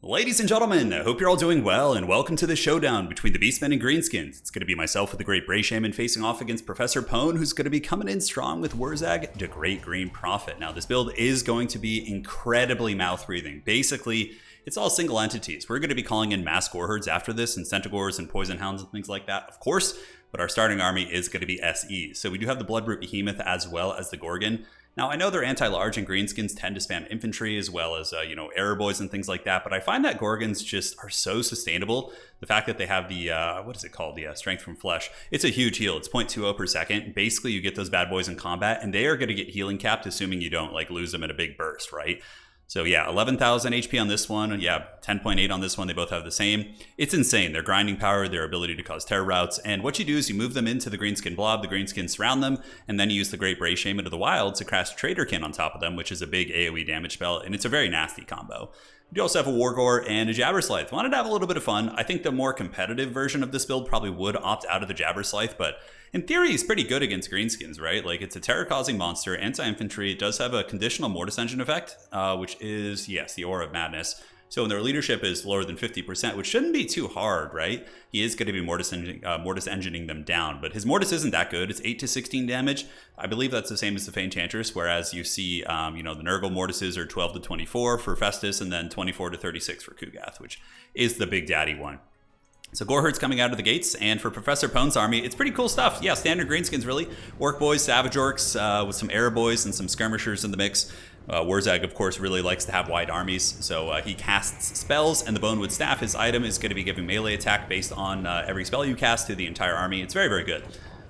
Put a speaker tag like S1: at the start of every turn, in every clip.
S1: Ladies and gentlemen, I hope you're all doing well, and welcome to the showdown between the Beastmen and Greenskins. It's going to be myself with the Great Bray Shaman facing off against Professor Pone, who's going to be coming in strong with Wurzag, the Great Green Prophet. Now, this build is going to be incredibly mouth-breathing. Basically, it's all single entities. We're going to be calling in mass Goreherds after this, and Centaurs and Poison Hounds and things like that, of course, but our starting army is going to be SE. So we do have the Bloodroot Behemoth as well as the Gorgon. Now, I know they're anti-large and Greenskins tend to spam infantry as well as, Error Boys and things like that, but I find that Gorgons just are so sustainable. The fact that they have the, the Strength from Flesh, it's a huge heal. It's 0.20 per second. Basically, you get those bad boys in combat, and they are going to get healing capped, assuming you don't, lose them in a big burst, right? So yeah, 11,000 HP on this one. Yeah, 10.8 on this one. They both have the same. It's insane. Their grinding power, their ability to cause terror routes. And what you do is you move them into the Greenskin blob. The Greenskins surround them. And then you use the Great Bray Shaman of the Wild to cast Traderkin on top of them, which is a big AoE damage spell. And it's a very nasty combo. You also have a Wargore and a Jabberslythe. Wanted to have a little bit of fun. I think the more competitive version of this build probably would opt out of the Jabberslythe, but in theory, he's pretty good against Greenskins, right? It's a terror-causing monster, anti-infantry. It does have a conditional Mortis Engine effect, which is, yes, the Aura of Madness. So when their leadership is lower than 50%, which shouldn't be too hard, right? He is going to be Mortis Engineing them down, but his Mortis isn't that good. It's 8 to 16 damage. I believe that's the same as the Enchantress, whereas you see, the Nurgle Mortises are 12 to 24 for Festus, and then 24 to 36 for Kugath, which is the big daddy one. So Goreherds coming out of the gates, and for Professor Pone's army, it's pretty cool stuff. Yeah, standard Greenskins, really. Orc Boys, Savage Orcs, with some Error Boys and some Skirmishers in the mix. Wurzag, of course, really likes to have wide armies, so he casts spells, and the Bonewood Staff, his item, is going to be giving melee attack based on every spell you cast to the entire army. It's very, very good.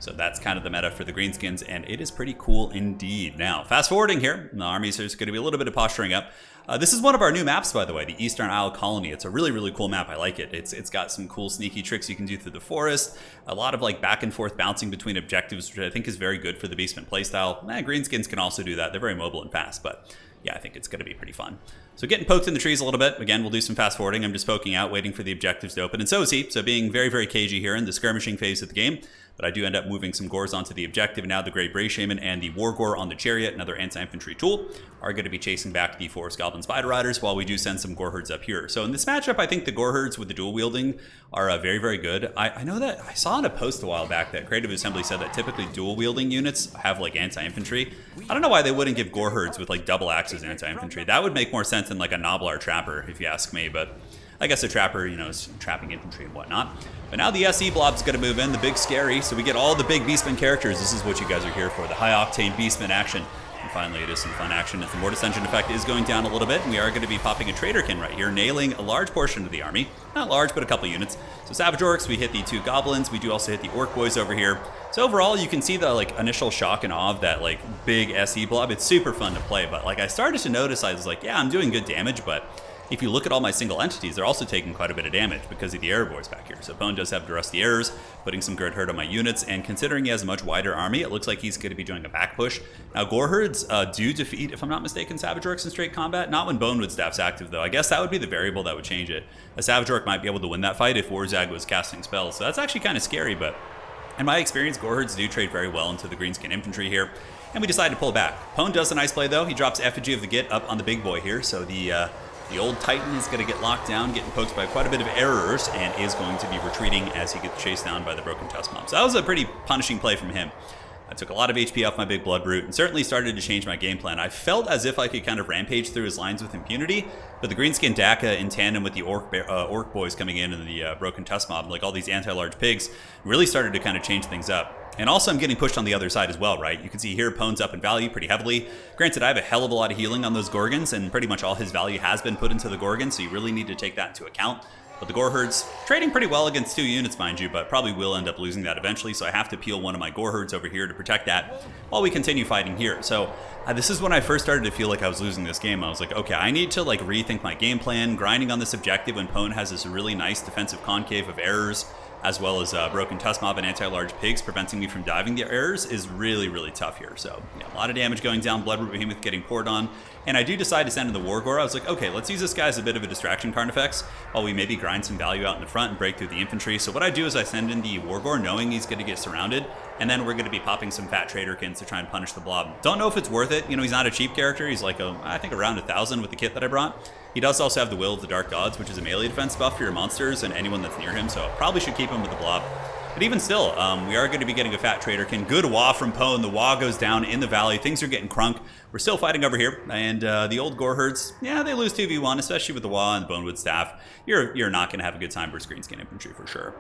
S1: So that's kind of the meta for the Greenskins, and it is pretty cool indeed. Now, fast forwarding here, the armies, there's going to be a little bit of posturing up. This is one of our new maps, by the way, the Eastern Isle Colony. It's a really, really cool map. I like it. It's got some cool sneaky tricks you can do through the forest. A lot of back and forth bouncing between objectives, which I think is very good for the Beastman playstyle. Greenskins can also do that. They're very mobile and fast, but yeah, I think it's going to be pretty fun. So getting poked in the trees a little bit. Again, we'll do some fast forwarding. I'm just poking out, waiting for the objectives to open. And so is he. So being very, very cagey here in the skirmishing phase of the game. But I do end up moving some Gores onto the objective. Now the Great Bray Shaman and the Wargore on the Chariot, another anti-infantry tool, are going to be chasing back the Forest Goblin Spider Riders while we do send some Goreherds up here. So in this matchup, I think the Goreherds with the dual wielding are very, very good. I know that I saw in a post a while back that Creative Assembly said that typically dual wielding units have anti-infantry. I don't know why they wouldn't give Goreherds with double axes anti-infantry. That would make more sense than a Noblar Trapper, if you ask me, but I guess a Trapper, is trapping infantry and whatnot. But now the SE blob's going to move in, the big scary, so we get all the big Beastman characters. This is what you guys are here for, the high-octane Beastman action. And finally, it is some fun action as the Mortis Engine effect is going down a little bit, and we are going to be popping a Traderkin right here, nailing a large portion of the army. Not large, but a couple units. So Savage Orcs, we hit the 2 Goblins, we do also hit the Orc Boys over here. So overall, you can see the initial shock and awe of that big SE blob. It's super fun to play, but I started to notice, I was yeah, I'm doing good damage, but if you look at all my single entities, they're also taking quite a bit of damage because of the Error Boys back here. So Pone does have the Rusty Errors, putting some good hurt on my units, and considering he has a much wider army, it looks like he's going to be doing a back push. Now, Goreherds do defeat, if I'm not mistaken, Savage Orcs in straight combat. Not when Bonewood Staff's active, though. I guess that would be the variable that would change it. A Savage Orc might be able to win that fight if Wurzag was casting spells, so that's actually kind of scary, but in my experience, Goreherds do trade very well into the Greenskin infantry here, and we decided to pull back. Pone does a nice play, though. He drops Effigy of the Git up on the big boy here, so the old Titan is going to get locked down, getting poked by quite a bit of errors, and is going to be retreating as he gets chased down by the Broken Tusk Mob. So that was a pretty punishing play from him. I took a lot of HP off my big Bloodroot and certainly started to change my game plan. I felt as if I could kind of rampage through his lines with impunity, but the Greenskin Daka in tandem with the Orc Boys coming in and the Broken Tusk Mob, all these anti-large pigs, really started to kind of change things up. And also I'm getting pushed on the other side as well, right? You can see here Pone's up in value pretty heavily. Granted, I have a hell of a lot of healing on those Gorgons, and pretty much all his value has been put into the Gorgon, so you really need to take that into account. But the Goreherds, trading pretty well against 2 units, mind you, but probably will end up losing that eventually, so I have to peel one of my Goreherds over here to protect that while we continue fighting here. So this is when I first started to feel like I was losing this game. I was like, okay, I need to rethink my game plan. Grinding on this objective when Pone has this really nice defensive concave of errors, as well as Broken Tusk Mob and anti-large pigs preventing me from diving the errors, is really, really tough here. So yeah, a lot of damage going down, Bloodroot Behemoth getting poured on, and I do decide to send in the Wargore. I was like, okay, let's use this guy as a bit of a distraction Carnifex while we maybe grind some value out in the front and break through the infantry. So what I do is I send in the Wargore knowing he's going to get surrounded, and then we're going to be popping some fat Traderkins to try and punish the blob. Don't know if it's worth it. He's not a cheap character. He's I think around 1,000 with the kit that I brought. He does also have the Will of the Dark Gods, which is a melee defense buff for your monsters and anyone that's near him, so probably should keep him with the blob. But even still, we are going to be getting a fat Traderkin. Good Wah from Pone. The Wah goes down in the valley. Things are getting crunk. We're still fighting over here. And the old Gore Herds, yeah, they lose 2v1, especially with the Wah and the Bonewood Staff. You're not going to have a good time versus Greenskin Infantry for sure.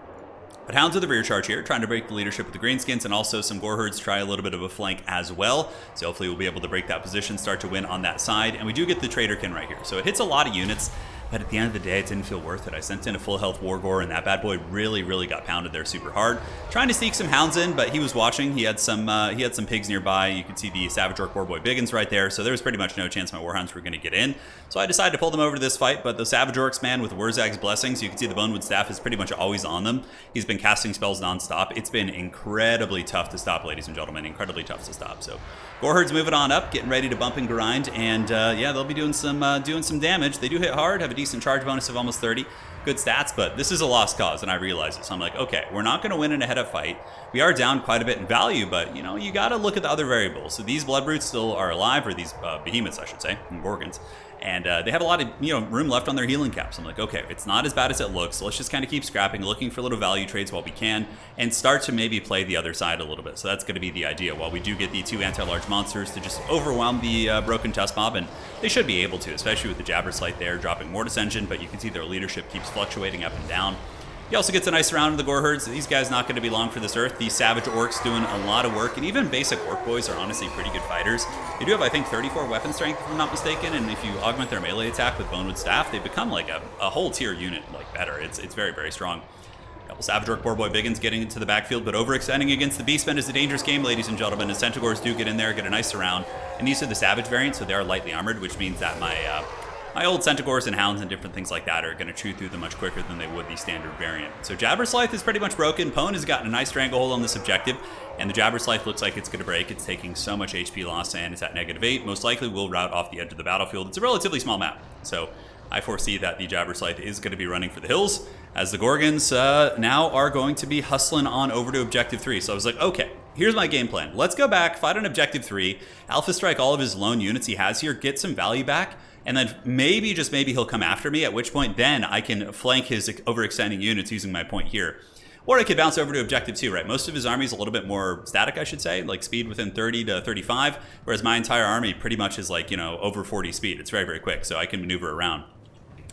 S1: But Hounds with the rear charge here, trying to break the leadership with the Greenskins, and also some Gore Herds try a little bit of a flank as well. So hopefully we'll be able to break that position, start to win on that side. And we do get the Traderkin right here. So it hits a lot of units. But at the end of the day, it didn't feel worth it. I sent in a full health Wargore, and that bad boy really got pounded there super hard. Trying to sneak some Hounds in, but he was watching. He had some pigs nearby. You can see the Savage Orc Warboy Biggins right there. So there was pretty much no chance my Warhounds were going to get in. So I decided to pull them over to this fight. But the Savage Orcs, man, with Wurzag's blessings, you can see the Bonewood Staff is pretty much always on them. He's been casting spells nonstop. It's been incredibly tough to stop, ladies and gentlemen. Incredibly tough to stop. So Gore Herds moving on up, getting ready to bump and grind, and yeah, they'll be doing some damage. They do hit hard, have a decent charge bonus of almost 30. Good stats, but this is a lost cause, and I realize it. So I'm like, okay, we're not going to win in a head-up fight. We are down quite a bit in value, but, you know, you got to look at the other variables. So these Blood Brutes still are alive, or these Behemoths, I should say, and Gorgons. And they have a lot of, room left on their healing caps. I'm like, okay, it's not as bad as it looks. So let's just kind of keep scrapping, looking for little value trades while we can, and start to maybe play the other side a little bit. So that's going to be the idea. While we do get the 2 anti-large monsters to just overwhelm the Broken Tusk Mob, and they should be able to, especially with the Jabberslite there, dropping Mortis Engine, but you can see their leadership keeps fluctuating up and down. He also gets a nice round of the Gore Herds. These guys not going to be long for this earth. These Savage Orcs doing a lot of work, and even basic Orc Boys are honestly pretty good fighters. They do have, I think, 34 weapon strength, if I'm not mistaken, and if you augment their melee attack with Bonewood Staff, they become like a whole tier unit, like better. It's very strong. Couple Savage Orc Warboy Biggins getting into the backfield, but overextending against the Beastmen is a dangerous game, ladies and gentlemen, as Centaurs do get in there, get a nice surround. And these are the Savage variants, so they are lightly armored, which means that my old Centaurs and Hounds and different things like that are going to chew through them much quicker than they would the standard variant. So Jabberslith is pretty much broken. Pone has gotten a nice stranglehold on this objective, and the Jabberslith looks like it's going to break. It's taking so much HP loss, and it's at -8. Most likely will route off the edge of the battlefield. It's a relatively small map, so I foresee that the Jabberslith is going to be running for the hills, as the Gorgons now are going to be hustling on over to Objective 3. So I was like, okay, here's my game plan. Let's go back, fight on Objective 3, Alpha Strike all of his lone units he has here, get some value back, and then maybe, just maybe, he'll come after me, at which point then I can flank his overextending units using my point here. Or I could bounce over to Objective 2, right? Most of his army is a little bit more static, I should say, like speed within 30 to 35, whereas my entire army pretty much is like, over 40 speed. It's very quick, so I can maneuver around.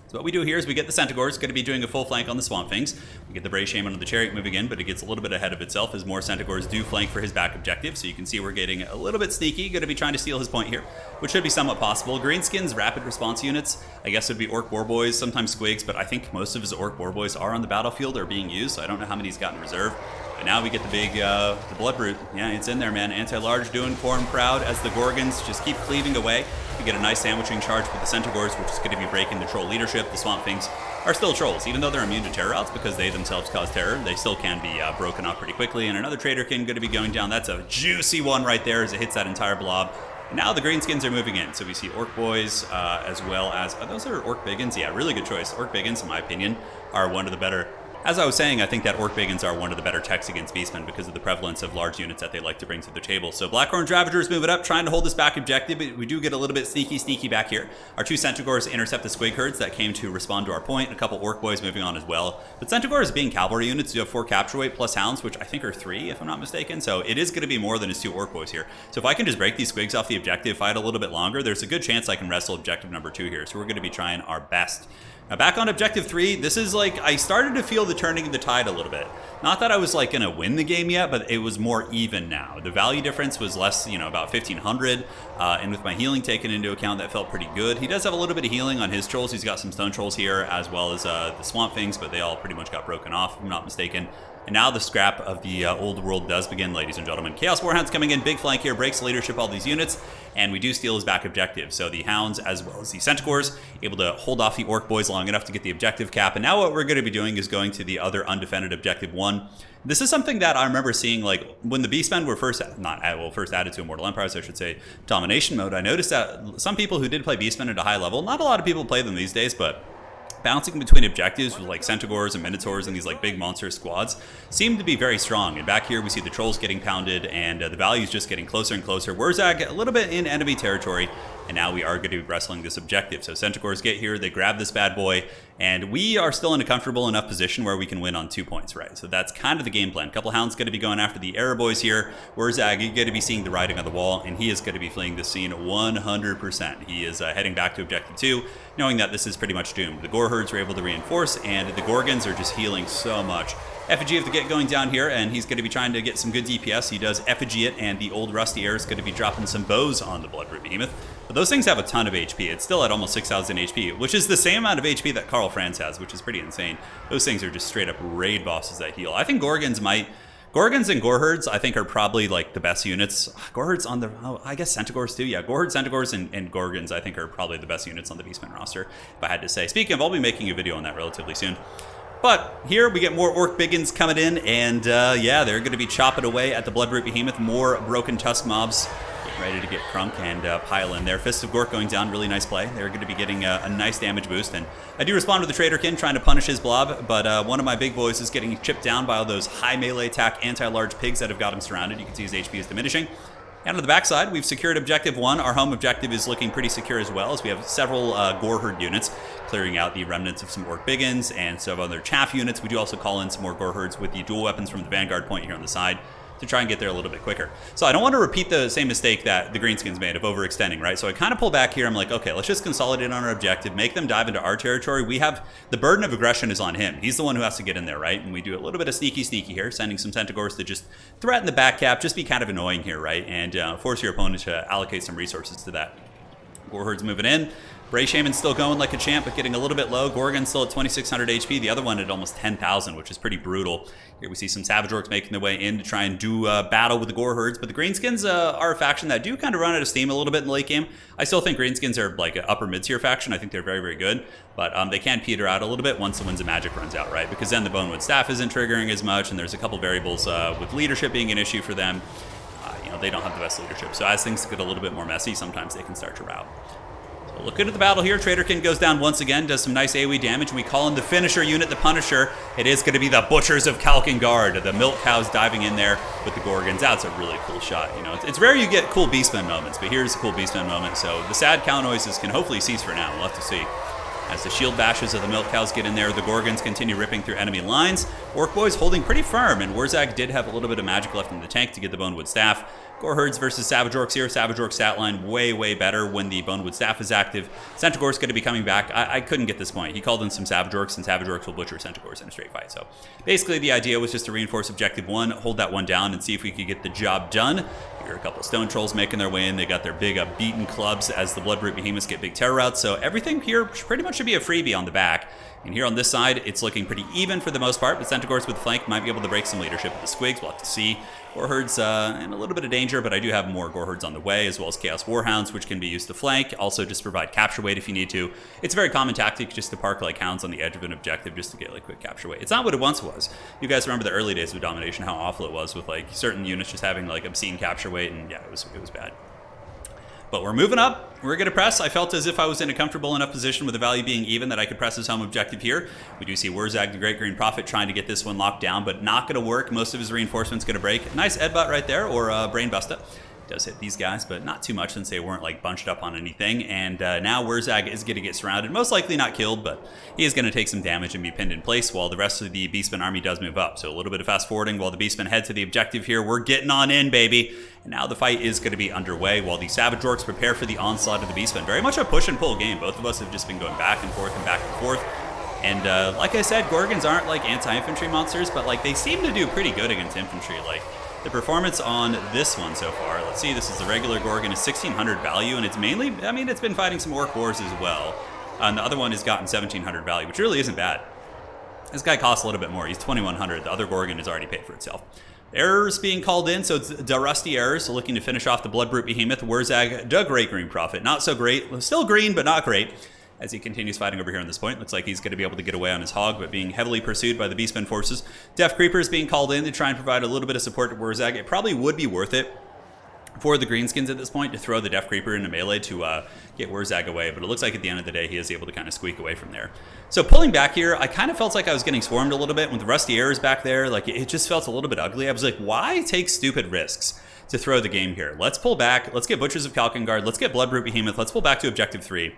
S1: So what we do here is we get the Centaurs, going to be doing a full flank on the Swamp Things. We get the Bray Shaman on the Chariot moving in, but it gets a little bit ahead of itself as more Centaurs do flank for his back objective. So you can see we're getting a little bit sneaky, going to be trying to steal his point here, which should be somewhat possible. Greenskins, rapid response units, I guess would be Orc Warboys, sometimes Squigs, but I think most of his Orc Warboys are on the battlefield or being used, so I don't know how many he's got in reserve. But now we get the big, the Blood Brute. Yeah, it's in there, man. Anti-large doing Corn proud as the Gorgons just keep cleaving away. We get a nice sandwiching charge with the Centaurs, which is going to be breaking the troll leadership. The Swamp Things are still trolls. Even though they're immune to terror routes because they themselves cause terror, they still can be broken off pretty quickly. And another Traderkin going to be going down. That's a juicy one right there as it hits that entire blob. And now the Greenskins are moving in. So we see Orc Boys as well as... those are Orc Biggins? Yeah, really good choice. Orc Biggins, in my opinion, are one of the better... As I was saying, I think that Orc Biggins are one of the better techs against Beastmen because of the prevalence of large units that they like to bring to the table. So Blackhorn Ravagers moving up, trying to hold this back objective, but we do get a little bit sneaky back here. Our 2 Centaurs intercept the Squig Herds that came to respond to our point, and a couple Orc Boys moving on as well. But Centaurs being cavalry units do have 4 capture weight plus Hounds, which I think are 3, if I'm not mistaken. So it is going to be more than his 2 Orc Boys here. So if I can just break these Squigs off the objective, fight a little bit longer, there's a good chance I can wrestle objective number 2 here. So we're going to be trying our best. Now back on Objective 3, this is like, I started to feel the turning of the tide a little bit. Not that I was like gonna win the game yet, but it was more even now. The value difference was less, about 1,500, and with my healing taken into account, that felt pretty good. He does have a little bit of healing on his trolls. He's got some stone trolls here, as well as the Swamp Things, but they all pretty much got broken off, if I'm not mistaken. And now the scrap of the old world does begin, ladies and gentlemen. Chaos Warhounds coming in, big flank here, breaks leadership all these units, and we do steal his back objective. So the Hounds, as well as the Centaurs, able to hold off the Orc Boys long enough to get the objective cap. And now what we're going to be doing is going to the other undefended Objective 1. This is something that I remember seeing, like, when the Beastmen were first added to Immortal Empires, I should say, Domination mode. I noticed that some people who did play Beastmen at a high level, not a lot of people play them these days, but bouncing between objectives with like Centaurs and Minotaurs and these like big monster squads seem to be very strong. And back here we see the trolls getting pounded and the values just getting closer and closer. Wurzag a little bit in enemy territory. and now we are going to be wrestling this objective. So Centaurs get here, they grab this bad boy, and we are still in a comfortable enough position where we can win on 2 points, right? So that's kind of the game plan. A couple Hounds going to be going after the Arrow boys here. Wurzag, you're going to be seeing the writing on the wall, and he is going to be fleeing the scene 100%. He is heading back to Objective 2, knowing that this is pretty much doomed. The Gore Herds are able to reinforce, and the Gorgons are just healing so much. Effigy have to get going down here, and he's going to be trying to get some good DPS. He does Effigy it, and the old Rusty Air is going to be dropping some bows on the Bloodroot Behemoth. But those things have a ton of HP. It's still at almost 6,000 HP, which is the same amount of HP that Karl Franz has, which is pretty insane. Those things are just straight up raid bosses that heal. I think Gorgons and Gore Herds, I think, are probably like the best units. Gore Herds on the, I guess Centaurs too. Yeah, Gore Herds, Centaurs, and Gorgons, I think, are probably the best units on the Beastmen roster, if I had to say. Speaking of, I'll be making a video on that relatively soon. But here we get more Orc Biggins coming in, and yeah, they're going to be chopping away at the Bloodroot Behemoth. More Broken Tusk mobs getting ready to get crunk and pile in there. Fist of Gork going down, really nice play. They're going to be getting a nice damage boost, and I do respond with the Traderkin trying to punish his blob, but one of my big boys is getting chipped down by all those high melee attack anti-large pigs that have got him surrounded. You can see his HP is diminishing. And on the backside, we've secured Objective 1. Our home objective is looking pretty secure as well, as we have several Gore Herd units clearing out the remnants of some Orc Biggins and some other Chaff units. We do also call in some more Gore Herds with the dual weapons from the Vanguard point here on the side to try and get there a little bit quicker. So I don't want to repeat the same mistake that the Greenskins made of overextending, right? So I kind of pull back here. I'm like, okay, let's just consolidate on our objective, make them dive into our territory. We have the burden of aggression is on him. He's the one who has to get in there, right? And we do a little bit of sneaky here, sending some Centaurs to just threaten the back cap, just be kind of annoying here, right? And force your opponent to allocate some resources to that. Gore Herd's moving in. Bray Shaman's still going like a champ, but getting a little bit low. Gorgon's still at 2,600 HP. The other one at almost 10,000, which is pretty brutal. Here we see some Savage Orcs making their way in to try and do battle with the Gore Herds. But the Greenskins are a faction that do kind of run out of steam a little bit in the late game. I still think Greenskins are like an upper mid-tier faction. I think they're very, very good. But they can peter out a little bit once the Winds of Magic runs out, right? Because then the Bonewood Staff isn't triggering as much, and there's a couple variables with leadership being an issue for them. You know, they don't have the best leadership. So as things get a little bit more messy, sometimes they can start to rout. Looking at the battle here, Traderkin goes down once again, does some nice AoE damage, and we call in the finisher unit, the Punisher. It is going to be the Butchers of Kalkengard, the milk cows diving in there with the Gorgons. That's a really cool shot. You know, it's rare you get cool Beastmen moments, but here's a cool Beastmen moment. So the sad cow noises can hopefully cease for now. We'll have to see. As the shield bashes of the milk cows get in there, the Gorgons continue ripping through enemy lines. Orc Boys holding pretty firm, and Wurzag did have a little bit of magic left in the tank to get the Bonewood Staff. Gore Herds versus Savage Orcs here. Savage Orc stat line way, way better when the Bonewood Staff is active. Centaur's going to be coming back. I couldn't get this point. He called in some Savage Orcs, and Savage Orcs will butcher Centaurs in a straight fight. So basically the idea was just to reinforce Objective 1, hold that one down, and see if we could get the job done. Here are a couple of Stone Trolls making their way in. They got their big beaten clubs as the Bloodroot Behemoths get big terror routes. So everything here pretty much should be a freebie on the back. And here on this side, it's looking pretty even for the most part, but Centaurs with flank might be able to break some leadership with the Squigs. We'll have to see. Gore Herds in a little bit of danger, but I do have more Gore Herds on the way, as well as Chaos Warhounds, which can be used to flank. Also, just provide capture weight if you need to. It's a very common tactic just to park like hounds on the edge of an objective just to get like quick capture weight. It's not what it once was. You guys remember the early days of Domination, how awful it was with like certain units just having like obscene capture weight, and yeah, it was bad. But we're moving up. We're going to press. I felt as if I was in a comfortable enough position with the value being even that I could press his home objective here. We do see Wurzag, the Great Green Prophet, trying to get this one locked down, but not going to work. Most of his reinforcements going to break. Nice Edbutt right there, or Brain Busta. Does hit these guys, but not too much since they weren't like bunched up on anything. And now Wurzag is going to get surrounded. Most likely not killed, but he is going to take some damage and be pinned in place while the rest of the Beastmen army does move up. So a little bit of fast forwarding while the Beastmen head to the objective here. We're getting on in, baby. And now the fight is going to be underway while the Savage Orcs prepare for the onslaught of the Beastmen. Very much a push and pull game. Both of us have just been going back and forth and back and forth. And like I said, Gorgons aren't like anti-infantry monsters, but like they seem to do pretty good against infantry. Like the performance on this one so far, let's see, this is the regular Gorgon, is 1,600 value, and it's mainly, I mean, it's been fighting some Orc Wars as well. And the other one has gotten 1,700 value, which really isn't bad. This guy costs a little bit more. He's 2,100. The other Gorgon has already paid for itself. Errors being called in, so it's the Rusty Errors, so looking to finish off the Bloodroot Behemoth. Wurzag, the Great Green Prophet. Not so great. Still green, but not great. As he continues fighting over here on this point. Looks like he's going to be able to get away on his hog, but being heavily pursued by the Beastmen forces. Death Creepers being called in to try and provide a little bit of support to Wurzag. It probably would be worth it for the Greenskins at this point to throw the Death Creeper into melee to get Wurzag away, but it looks like at the end of the day he is able to kind of squeak away from there. So pulling back here, I kind of felt like I was getting swarmed a little bit with the Rusty Errors back there. Like it just felt a little bit ugly. I was like, why take stupid risks? to throw the game here. Let's pull back. Let's get Butchers of Kalkengard. Let's get Bloodbrute Behemoth. Let's pull back to Objective 3.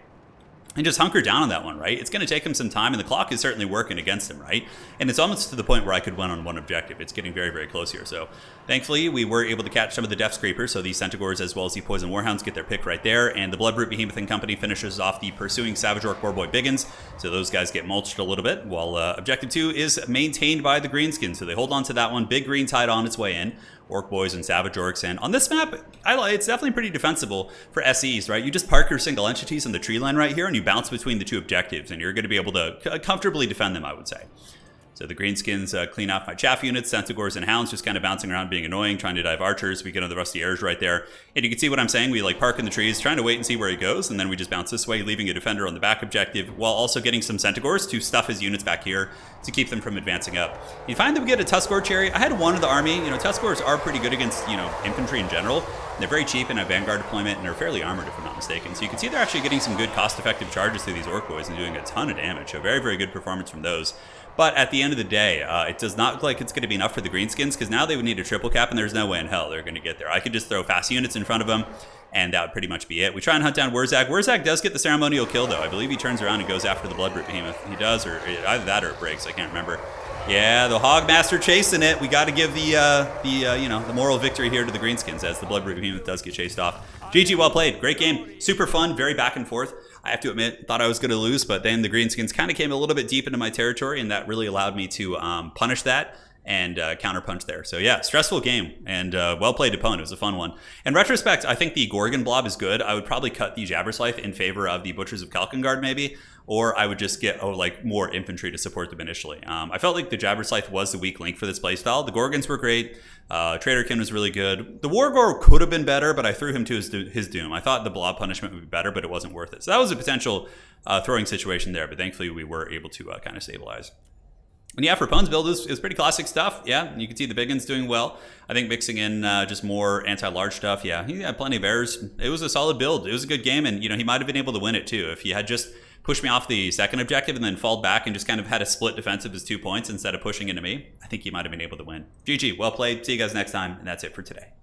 S1: And just hunker down on that one, right? It's going to take him some time, and the clock is certainly working against him, right? And it's almost to the point where I could win on one objective. It's getting very, very close here. So thankfully, we were able to catch some of the Death Scrapers, so the Centaurs as well as the Poison Warhounds get their pick right there, and the Bloodbrute Behemoth and Company finishes off the pursuing Savage Orc Warboy Biggins, so those guys get mulched a little bit, while Objective 2 is maintained by the Greenskins, so they hold on to that one. Big Green Tide on its way in. Orc Boys and Savage Orcs, and on this map, it's definitely pretty defensible for SEs, right? You just park your single entities on the tree line right here, and you bounce between the two objectives, and you're going to be able to comfortably defend them, I would say. So the Greenskins clean off my chaff units, Centaurs and Hounds just kind of bouncing around being annoying, trying to dive archers. We get on the Rusty Airs right there. And you can see what I'm saying. We like park in the trees, trying to wait and see where he goes, and then we just bounce this way, leaving a defender on the back objective, while also getting some Centaurs to stuff his units back here to keep them from advancing up. You find that we get a Tuskor Cherry. I had one of the army. You know, Tuskors are pretty good against, infantry in general. They're very cheap in a Vanguard deployment, and they're fairly armored if I'm not mistaken. So you can see they're actually getting some good cost-effective charges through these Orc Boys and doing a ton of damage. So very, very good performance from those. But at the end of the day, it does not look like it's going to be enough for the Greenskins, because now they would need a triple cap, and there's no way in hell they're going to get there. I could just throw fast units in front of them, and that would pretty much be it. We try and hunt down Wurzag. Wurzag does get the ceremonial kill, though. I believe he turns around and goes after the Bloodbrute Behemoth. He does, or either that or it breaks. I can't remember. Yeah, the Hogmaster chasing it. We got to give the moral victory here to the Greenskins, as the Bloodbrute Behemoth does get chased off. GG, well played. Great game. Super fun. Very back and forth. I have to admit, thought I was going to lose, but then the Greenskins kind of came a little bit deep into my territory, and that really allowed me to punish that and counterpunch there. So yeah, stressful game, and well played opponent. It was a fun one. In retrospect, I think the Gorgon Blob is good. I would probably cut the Jabberslife in favor of the Butchers of Kalkengard maybe, or I would just get more infantry to support them initially. I felt like the Jabberslife was the weak link for this playstyle. The Gorgons were great. Traderkin was really good. The Wargor could have been better, but I threw him to his doom. I thought the Blob punishment would be better, but it wasn't worth it. So that was a potential throwing situation there, but thankfully we were able to kind of stabilize. And yeah, for Pone's build, it was pretty classic stuff. Yeah, you can see the Biggins doing well. I think mixing in just more anti-large stuff. Yeah, he had plenty of errors. It was a solid build. It was a good game, and he might have been able to win it too if he had just pushed me off the second objective and then falled back and just kind of had a split defensive as 2 points instead of pushing into me. I think he might have been able to win. GG, well played. See you guys next time, and that's it for today.